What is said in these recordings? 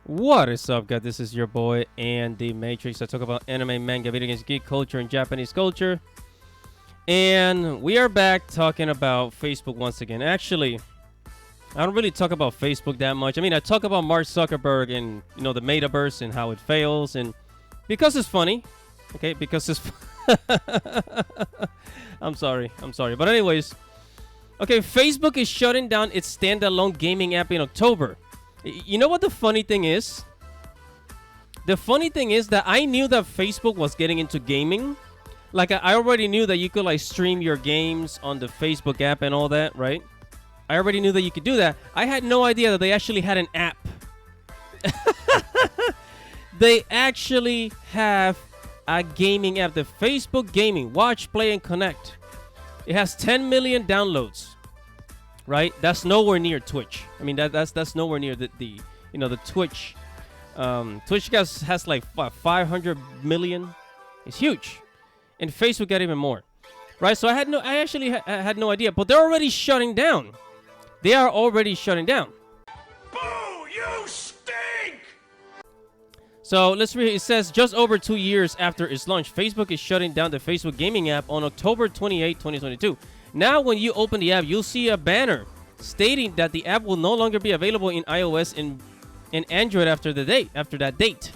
What is up, guys? This is your boy and the Matrix. I talk about anime, manga, video games, geek culture, and Japanese culture. And we are back talking about Facebook once again. Actually, I don't really talk about Facebook that much. I mean, I talk about Mark Zuckerberg and the Metaverse and how it fails, and because it's funny, okay? Because it's I'm sorry. But anyways, okay, Facebook is shutting down its standalone gaming app in October. You know what the funny thing is? The funny thing is that I knew that Facebook was getting into gaming. Like, I already knew that you could, like, stream your games on the Facebook app and all that, right? I already knew that you could do that. I had no idea that they actually had an app. They actually have a gaming app. The Facebook Gaming. Watch, play, and connect. It has 10 million downloads. Right, that's nowhere near Twitch. I mean, that's nowhere near the Twitch. Twitch has like 500 million. It's huge, and Facebook got even more. Right, so I actually had no idea, but they're already shutting down. They are already shutting down. Boo! You stink! So let's read. It says just over 2 years after its launch, Facebook is shutting down the Facebook Gaming app on October 28, 2022. Now, when you open the app, you'll see a banner stating that the app will no longer be available in iOS and Android after that date.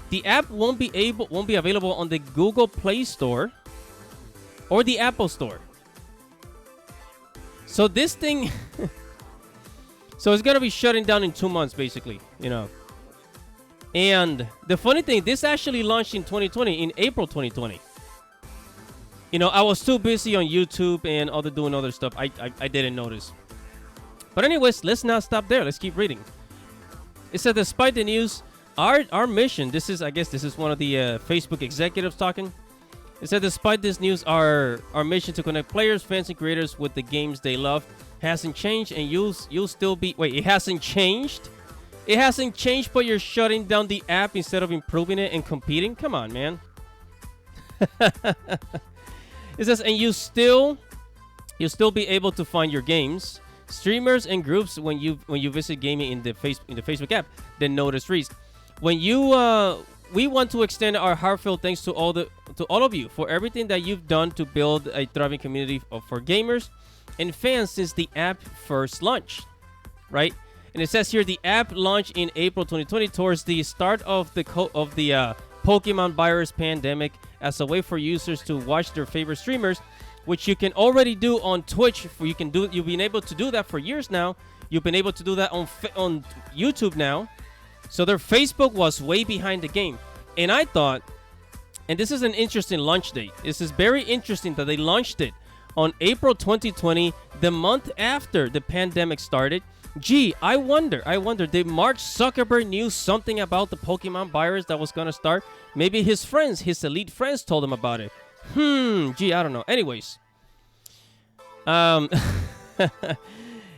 The app won't be available on the Google Play Store or the Apple Store. So this thing, so it's gonna be shutting down in 2 months, basically, And the funny thing, this actually launched in 2020, in April 2020. I was too busy on YouTube and doing other stuff. I didn't notice. But anyways, let's not stop there. Let's keep reading. It said, despite the news, our mission, this is one of the Facebook executives talking. It said, despite this news, our mission to connect players, fans, and creators with the games they love hasn't changed, and you'll still be... Wait, it hasn't changed? It hasn't changed, but you're shutting down the app instead of improving it and competing? Come on, man. It says, and you'll still be able to find your games, streamers, and groups when you visit gaming in the Facebook app. Then notice reads, we want to extend our heartfelt thanks to all of you for everything that you've done to build a thriving community for gamers and fans since the app first launched, right? And it says here the app launched in April 2020 towards the start of the Pokemon virus pandemic as a way for users to watch their favorite streamers, which you can already do on Twitch. You've been able to do that for years now. You've been able to do that on YouTube now. So their Facebook was way behind the game. And I thought, and this is an interesting launch date. This is very interesting that they launched it on April 2020, the month after the pandemic started. Gee, I wonder, did Mark Zuckerberg knew something about the Pokemon virus that was going to start? Maybe his elite friends told him about it. Gee, I don't know. Anyways.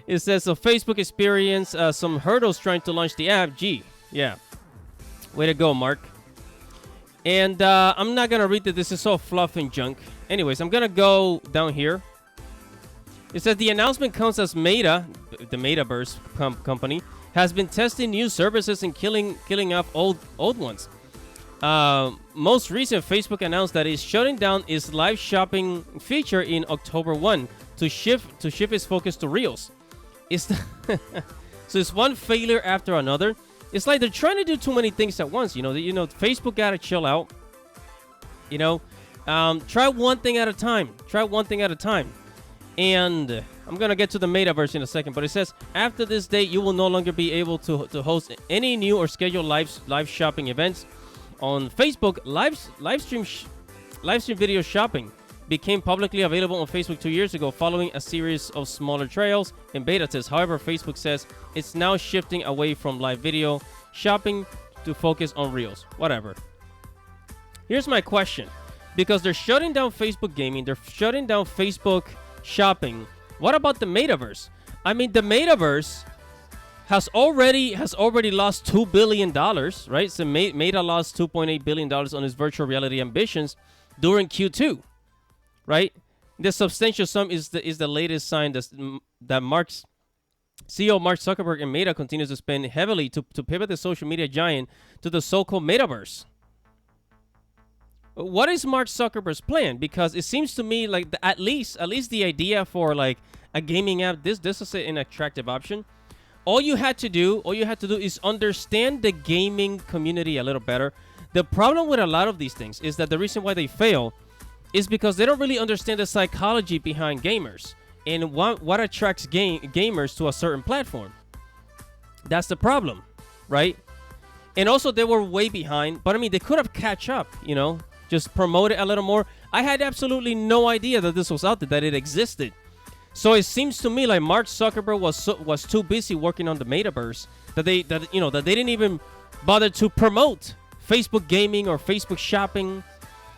It says, so Facebook experienced some hurdles trying to launch the app. Gee, yeah. Way to go, Mark. And I'm not going to read that. This is so fluff and junk. Anyways, I'm going to go down here. It says the announcement comes as Meta, the Metaverse company, has been testing new services and killing off old ones. Most recent, Facebook announced that it's shutting down its live shopping feature in October 1 to shift its focus to Reels. So it's one failure after another. It's like they're trying to do too many things at once. Facebook gotta chill out. Try one thing at a time. And I'm going to get to the Metaverse in a second, but it says, after this date, you will no longer be able to host any new or scheduled live shopping events on Facebook. Live stream video shopping became publicly available on Facebook 2 years ago following a series of smaller trials and beta tests. However, Facebook says it's now shifting away from live video shopping to focus on Reels. Whatever. Here's my question. Because they're shutting down Facebook gaming, they're shutting down Facebook shopping. What about the Metaverse? I mean, the Metaverse has already lost $2 billion, right? So Meta lost $2.8 billion on its virtual reality ambitions during Q2, right? The substantial sum is the latest sign that Mark CEO Mark Zuckerberg and Meta continues to spend heavily to pivot the social media giant to the so-called Metaverse. What is Mark Zuckerberg's plan? Because it seems to me like at least the idea for like a gaming app, this is an attractive option. All you had to do is understand the gaming community a little better. The problem with a lot of these things is that the reason why they fail is because they don't really understand the psychology behind gamers and what attracts gamers to a certain platform. That's the problem, right? And also they were way behind, but I mean they could have catch up, just promote it a little more. I had absolutely no idea that this was out there, that it existed. So it seems to me like Mark Zuckerberg was too busy working on the Metaverse that they didn't even bother to promote Facebook gaming or Facebook shopping.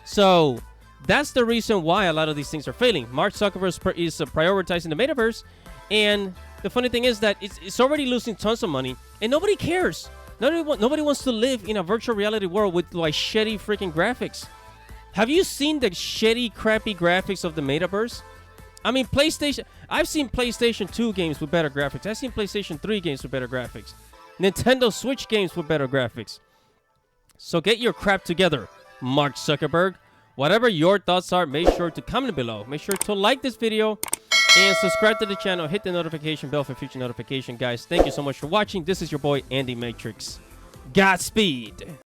So that's the reason why a lot of these things are failing. Mark Zuckerberg is prioritizing the Metaverse, and the funny thing is that it's already losing tons of money, and nobody cares. Nobody wants to live in a virtual reality world with like shitty freaking graphics. Have you seen the shitty, crappy graphics of the Metaverse? I mean, PlayStation. I've seen PlayStation 2 games with better graphics. I've seen PlayStation 3 games with better graphics. Nintendo Switch games with better graphics. So get your crap together, Mark Zuckerberg. Whatever your thoughts are, make sure to comment below. Make sure to like this video and subscribe to the channel. Hit the notification bell for future notification, guys. Thank you so much for watching. This is your boy, Andy Matrix. Godspeed.